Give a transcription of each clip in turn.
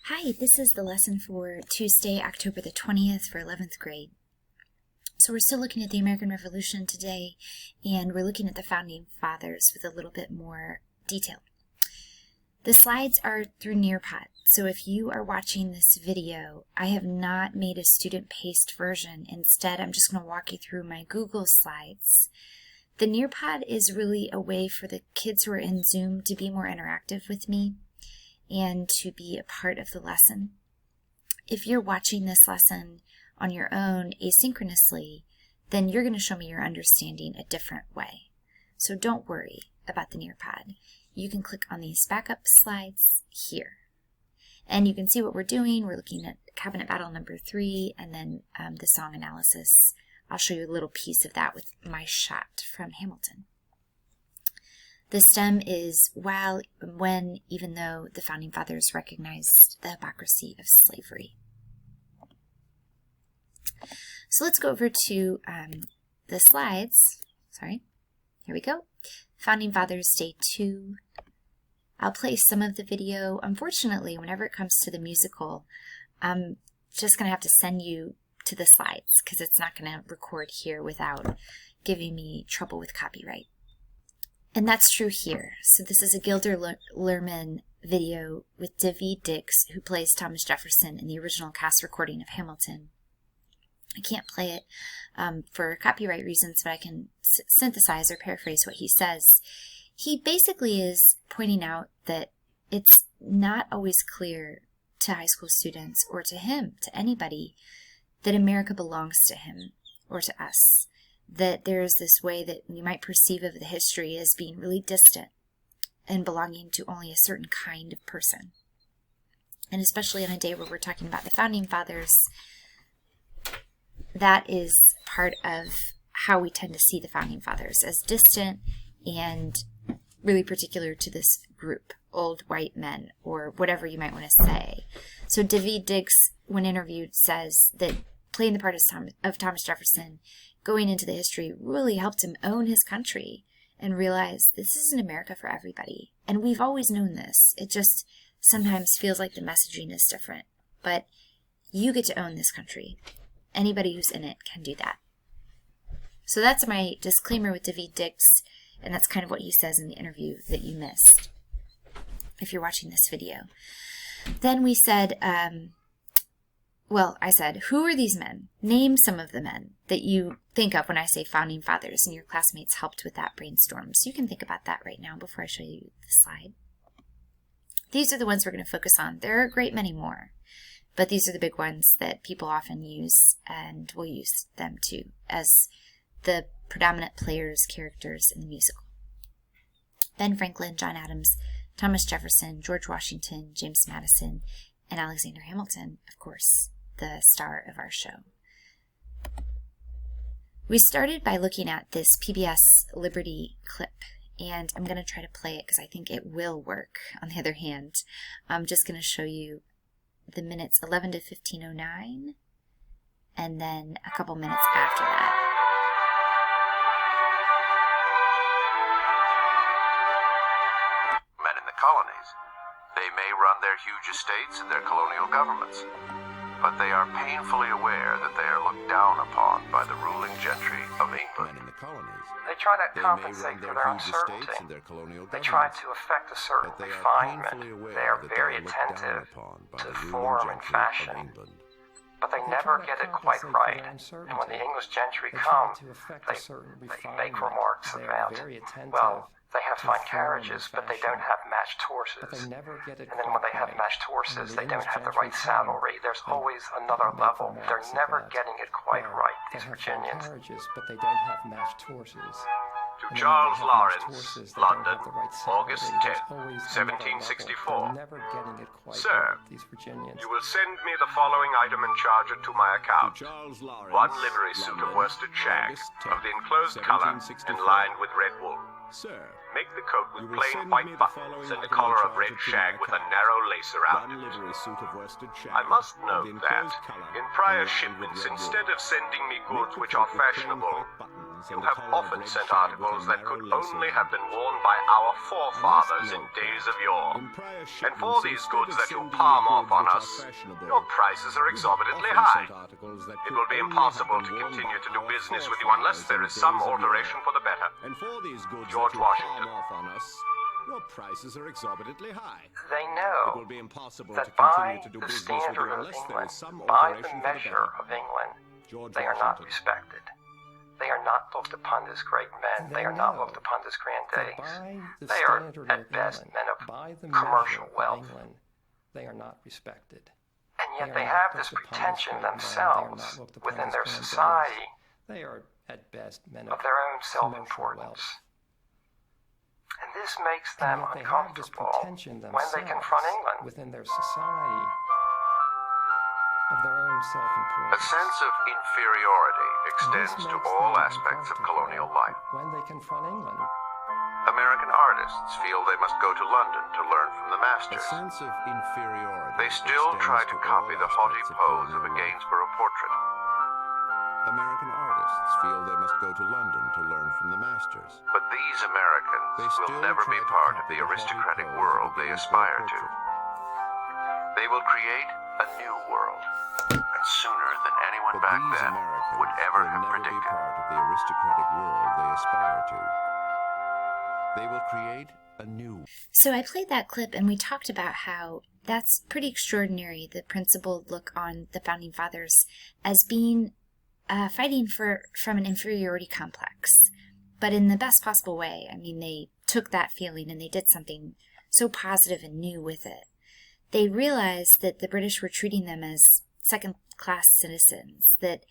Hi, this is the lesson for Tuesday, October the 20th for 11th grade. So we're still looking at the American Revolution today, and we're looking at the Founding Fathers with a little bit more detail. The slides are through Nearpod, so if you are watching this video, I have not made a student paced version. Instead, I'm just going to walk you through my Google Slides. The Nearpod is really a way for the kids who are in Zoom to be more interactive with me and to be a part of the lesson. If you're watching this lesson on your own asynchronously, then you're going to show me your understanding a different way. So don't worry about the Nearpod. You can click on these backup slides here. And you can see what we're doing. We're looking at Cabinet Battle number 3 and then the song analysis. I'll show you a little piece of that with my shot from Hamilton. The stem is while, when, even though the Founding Fathers recognized the hypocrisy of slavery. So let's go over to the slides. Sorry, here we go. Founding Fathers Day 2. I'll play some of the video. Unfortunately, whenever it comes to the musical, I'm just going to have to send you to the slides because it's not going to record here without giving me trouble with copyright. And that's true here. So this is a Gilder Lehrman video with Daveed Diggs, who plays Thomas Jefferson in the original cast recording of Hamilton. I can't play it for copyright reasons, but I can synthesize or paraphrase what he says. He basically is pointing out that it's not always clear to high school students or to him, to anybody, that America belongs to him or to us. That there is this way that we might perceive of the history as being really distant and belonging to only a certain kind of person. And especially on a day where we're talking about the Founding Fathers, that is part of how we tend to see the Founding Fathers, as distant and really particular to this group, old white men, or whatever you might want to say. So Daveed Diggs, when interviewed, says that playing the part of Thomas Jefferson, going into the history, really helped him own his country and realize this is an America for everybody. And we've always known this. It just sometimes feels like the messaging is different. But you get to own this country. Anybody who's in it can do that. So that's my disclaimer with Daveed Diggs, and that's kind of what he says in the interview that you missed if you're watching this video. Then we said, I said, who are these men? Name some of the men that you think of when I say Founding Fathers, and your classmates helped with that brainstorm. So you can think about that right now before I show you the slide. These are the ones we're going to focus on. There are a great many more, but these are the big ones that people often use, and we'll use them too as the predominant players, characters in the musical. Ben Franklin, John Adams, Thomas Jefferson, George Washington, James Madison, and Alexander Hamilton, of course, the star of our show. We started by looking at this PBS Liberty clip, and I'm going to try to play it because I think it will work. On the other hand, I'm just going to show you the minutes 11 to 15:09, and then a couple minutes after that. Men in the colonies. They may run their huge estates and their colonial governments, but they are painfully aware that they are looked down upon by the ruling gentry of England. Men in the colonies. They try to They compensate may for run their their huge uncertainty. estates and their colonial They try governments, to affect a certain but they are refinement. painfully aware They are that very they are looked down attentive upon by to the ruling form and gentry fashion. of England. But they They never try to get it quite compensate for right. their And when the uncertainty. English gentry They come, try to affect they a certain make refinement. remarks They are about, very attentive well, they have to fine form and carriages, but they don't fashion. have matched horses. But they never get it And then when they quite have right. matched And horses, when they the don't English have the gentry right come, saddlery. There's they always another make level. remarks They're never about, getting it quite well, right, they these have fine Virginians. carriages, but they don't have matched horses. To And then when Charles they have matched Lawrence, horses, they don't London, have the right August saddlery. 10, There's always another level. 1764. They're never getting it quite Sir, right, these Virginians. You will send me the following item and charge it to my To account. Charles Lawrence, One livery suit of London, worsted shag, August of 10th, the enclosed color, and 1764. lined with red wool. Sir, Make the coat with You will plain send white me the buttons following and a item collar and of red charge it to shag my with a account. narrow lace around one it. livery suit of worsted shag. I must of the note that, enclosed colour in prior and lined with shipments, red wool. instead of sending me Make goods the which coat are with plain fashionable, white buttons You have often sent articles that could only have been worn by our forefathers in days of yore. And for these goods that you palm off on us, your prices are exorbitantly high. It will be impossible to continue to do business with you unless there is some alteration for the better. And for these goods George that you Washington. palm off on us, your prices are exorbitantly high. They It know will be impossible that to continue by to do the business with standard you of unless there England, is some by alteration the for the measure better. of England, George they are not Washington. respected. They are not looked upon as great men. They are not know looked upon as grand that days. by the They are, standard at of best, England, men of by the commercial measure wealth. of England, they are not respected. And yet They they are have not this looked upon as pretension great men. They are themselves not looked upon within as their grand days. society They are, at best, men of their own commercial self-importance. wealth. And this makes And them yet they have this uncomfortable pretension when themselves they confront England. within their society of their own A self-importance. sense of inferiority And this extends to makes all them aspects of uncomfortable colonial life. when they confront England. American artists feel they must go to London to learn from the A masters. sense of inferiority. They still extends try to all copy the haughty aspects of pose of a colonial life. Gainsborough portrait. American artists feel they must go to London to learn from the masters. But these Americans They will still never try be to part of copy the haughty aristocratic pose of world a they Gainsborough aspire to. portrait. They will create a new world, and sooner than anyone But back these then Americans would ever will have never be predicted. part of the aristocratic world they aspire to. They will create a new. So I played that clip and we talked about how that's pretty extraordinary, the principled look on the Founding Fathers as being fighting from an inferiority complex, but in the best possible way. I mean, they took that feeling and they did something so positive and new with it. They realized that the British were treating them as second-class citizens, that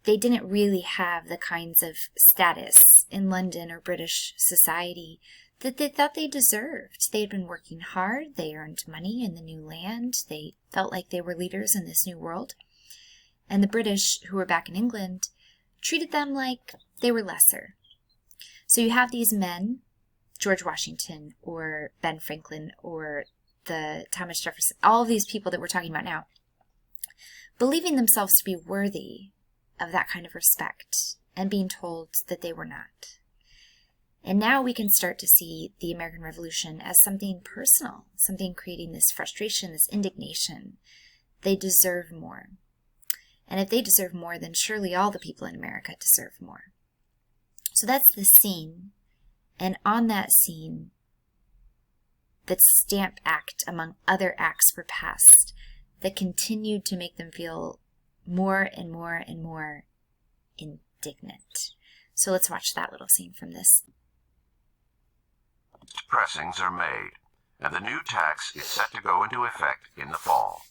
they didn't really have the kinds of status in London or British society that they thought they deserved. They had been working hard, they earned money in the new land, they felt like they were leaders in this new world. And the British, who were back in England, treated them like they were lesser. So you have these men, George Washington or Ben Franklin or the Thomas Jefferson, all of these people that we're talking about now, believing themselves to be worthy of that kind of respect and being told that they were not. And now we can start to see the American Revolution as something personal, something creating this frustration, this indignation. They deserve more. And if they deserve more, then surely all the people in America deserve more. So that's the scene. And on that scene, the Stamp Act, among other acts, were passed that continued to make them feel more and more and more indignant. So let's watch that little scene from this. Pressings are made, and the new tax is set to go into effect in the fall.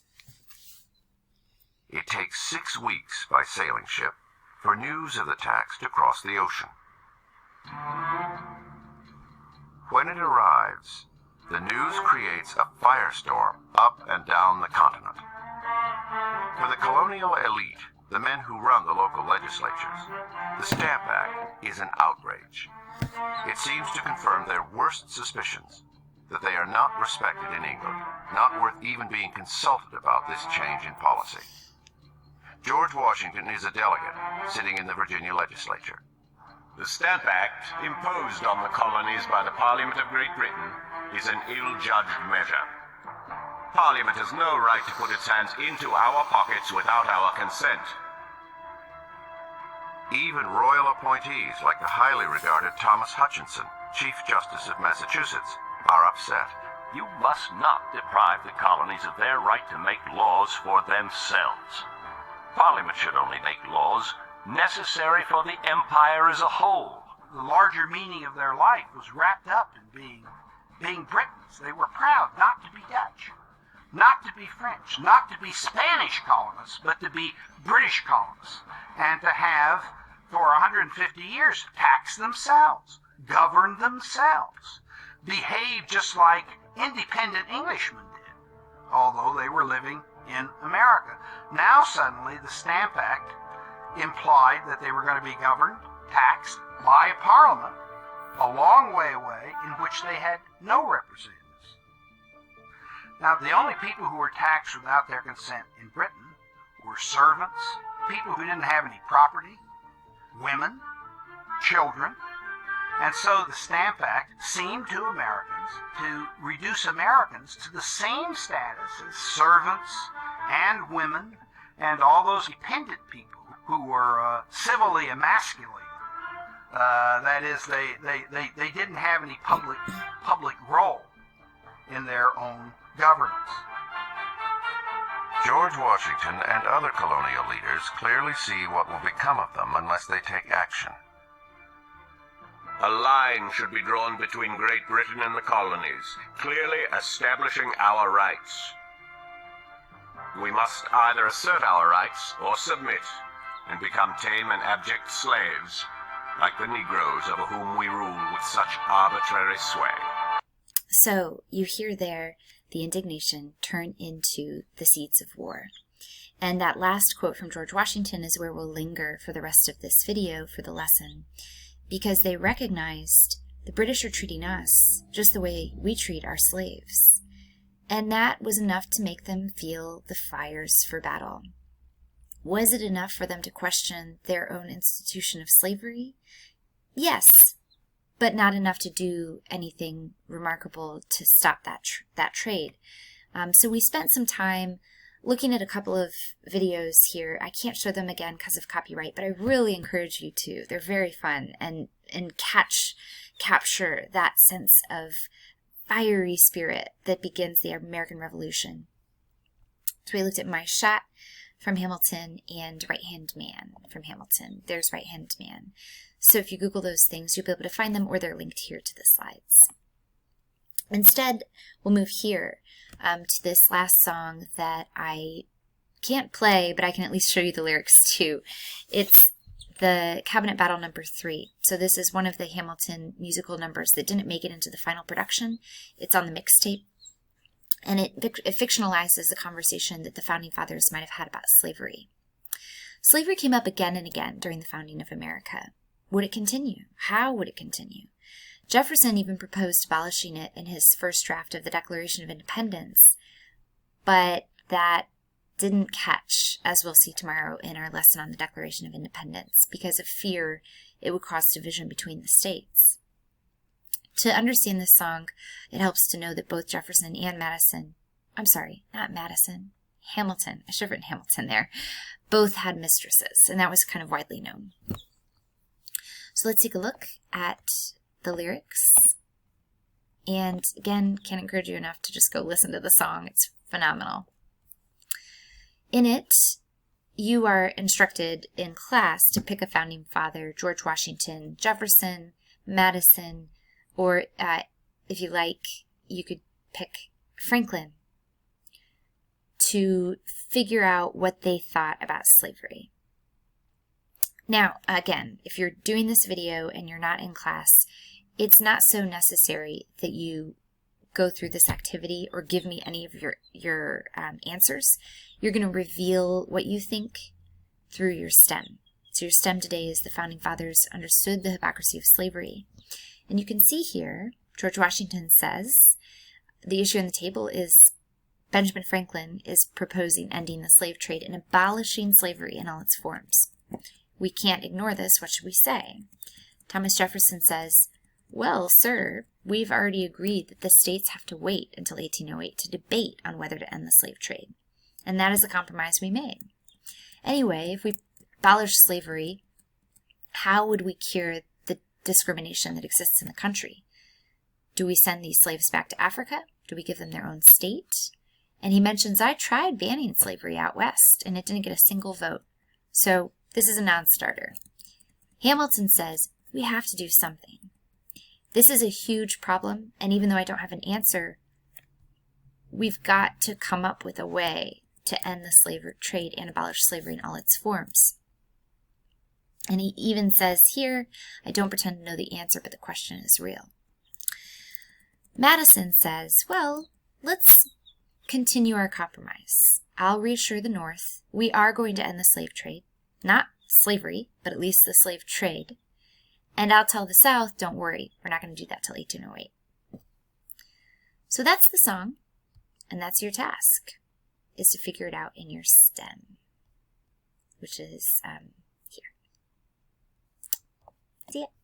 It takes 6 weeks by sailing ship for news of the tax to cross the ocean. When it arrives, the news creates a firestorm up and down the continent. For the colonial elite, the men who run the local legislatures, the Stamp Act is an outrage. It seems to confirm their worst suspicions, that they are not respected in England, not worth even being consulted about this change in policy. George Washington is a delegate, sitting in the Virginia legislature. The Stamp Act, imposed on the colonies by the Parliament of Great Britain, is an ill-judged measure. Parliament has no right to put its hands into our pockets without our consent. Even royal appointees like the highly regarded Thomas Hutchinson, Chief Justice of Massachusetts, are upset. You must not deprive the colonies of their right to make laws for themselves. Parliament should only make laws necessary for the empire as a whole. The larger meaning of their life was wrapped up in being Britons. They were proud not to be Dutch, not to be French, not to be Spanish colonists, but to be British colonists, and to have, for 150 years, taxed themselves, governed themselves, behaved just like independent Englishmen did, although they were living in America. Now suddenly the Stamp Act implied that they were going to be governed, taxed by Parliament, a long way away in which they had no representatives. Now, the only people who were taxed without their consent in Britain were servants, people who didn't have any property, women, children. And so the Stamp Act seemed to Americans to reduce Americans to the same status as servants and women and all those dependent people who were civilly emasculated. That is, they didn't have any public role in their own governance. George Washington and other colonial leaders clearly see what will become of them unless they take action. A line should be drawn between Great Britain and the colonies, clearly establishing our rights. We must either assert our rights or submit and become tame and abject slaves, like the Negroes over whom we rule with such arbitrary sway. So you hear there the indignation turn into the seeds of war. And that last quote from George Washington is where we'll linger for the rest of this video for the lesson, because they recognized the British are treating us just the way we treat our slaves. And that was enough to make them feel the fires for battle. Was it enough for them to question their own institution of slavery? Yes, but not enough to do anything remarkable to stop that trade. So we spent some time looking at a couple of videos here. I can't show them again because of copyright, but I really encourage you to. They're very fun and capture that sense of fiery spirit that begins the American Revolution. So we looked at My Shot from Hamilton and Right Hand Man from Hamilton. There's Right Hand Man. So if you Google those things, you'll be able to find them, or they're linked here to the slides. Instead, we'll move here to this last song that I can't play, but I can at least show you the lyrics too. It's the Cabinet Battle number 3. So this is one of the Hamilton musical numbers that didn't make it into the final production. It's on the mixtape, and it fictionalizes the conversation that the Founding Fathers might have had about slavery. Slavery came up again and again during the founding of America. Would it continue? How would it continue? Jefferson even proposed abolishing it in his first draft of the Declaration of Independence, but that didn't catch, as we'll see tomorrow in our lesson on the Declaration of Independence, because of fear it would cause division between the states. To understand this song, it helps to know that both Jefferson and Hamilton, I should have written Hamilton there, both had mistresses, and that was kind of widely known. So let's take a look at the lyrics. And again, can't encourage you enough to just go listen to the song. It's phenomenal. In it, you are instructed in class to pick a founding father: George Washington, Jefferson, Madison, or if you like, you could pick Franklin, to figure out what they thought about slavery. Now, again, if you're doing this video and you're not in class, it's not so necessary that you go through this activity or give me any of your answers. You're going to reveal what you think through your STEM. So your STEM today is the Founding Fathers understood the hypocrisy of slavery. And you can see here, George Washington says, the issue on the table is Benjamin Franklin is proposing ending the slave trade and abolishing slavery in all its forms. We can't ignore this. What should we say? Thomas Jefferson says, well, sir, we've already agreed that the states have to wait until 1808 to debate on whether to end the slave trade. And that is the compromise we made. Anyway, if we abolish slavery, how would we cure the discrimination that exists in the country? Do we send these slaves back to Africa? Do we give them their own state? And he mentions, I tried banning slavery out west, and it didn't get a single vote. So this is a non-starter. Hamilton says, we have to do something. This is a huge problem, and even though I don't have an answer, we've got to come up with a way to end the slave trade and abolish slavery in all its forms. And he even says here, I don't pretend to know the answer, but the question is real. Madison says, well, let's continue our compromise. I'll reassure the North we are going to end the slave trade. Not slavery, but at least the slave trade. And I'll tell the South, don't worry, we're not going to do that till 1808. So that's the song, and that's your task, is to figure it out in your STEM, which is here. See ya.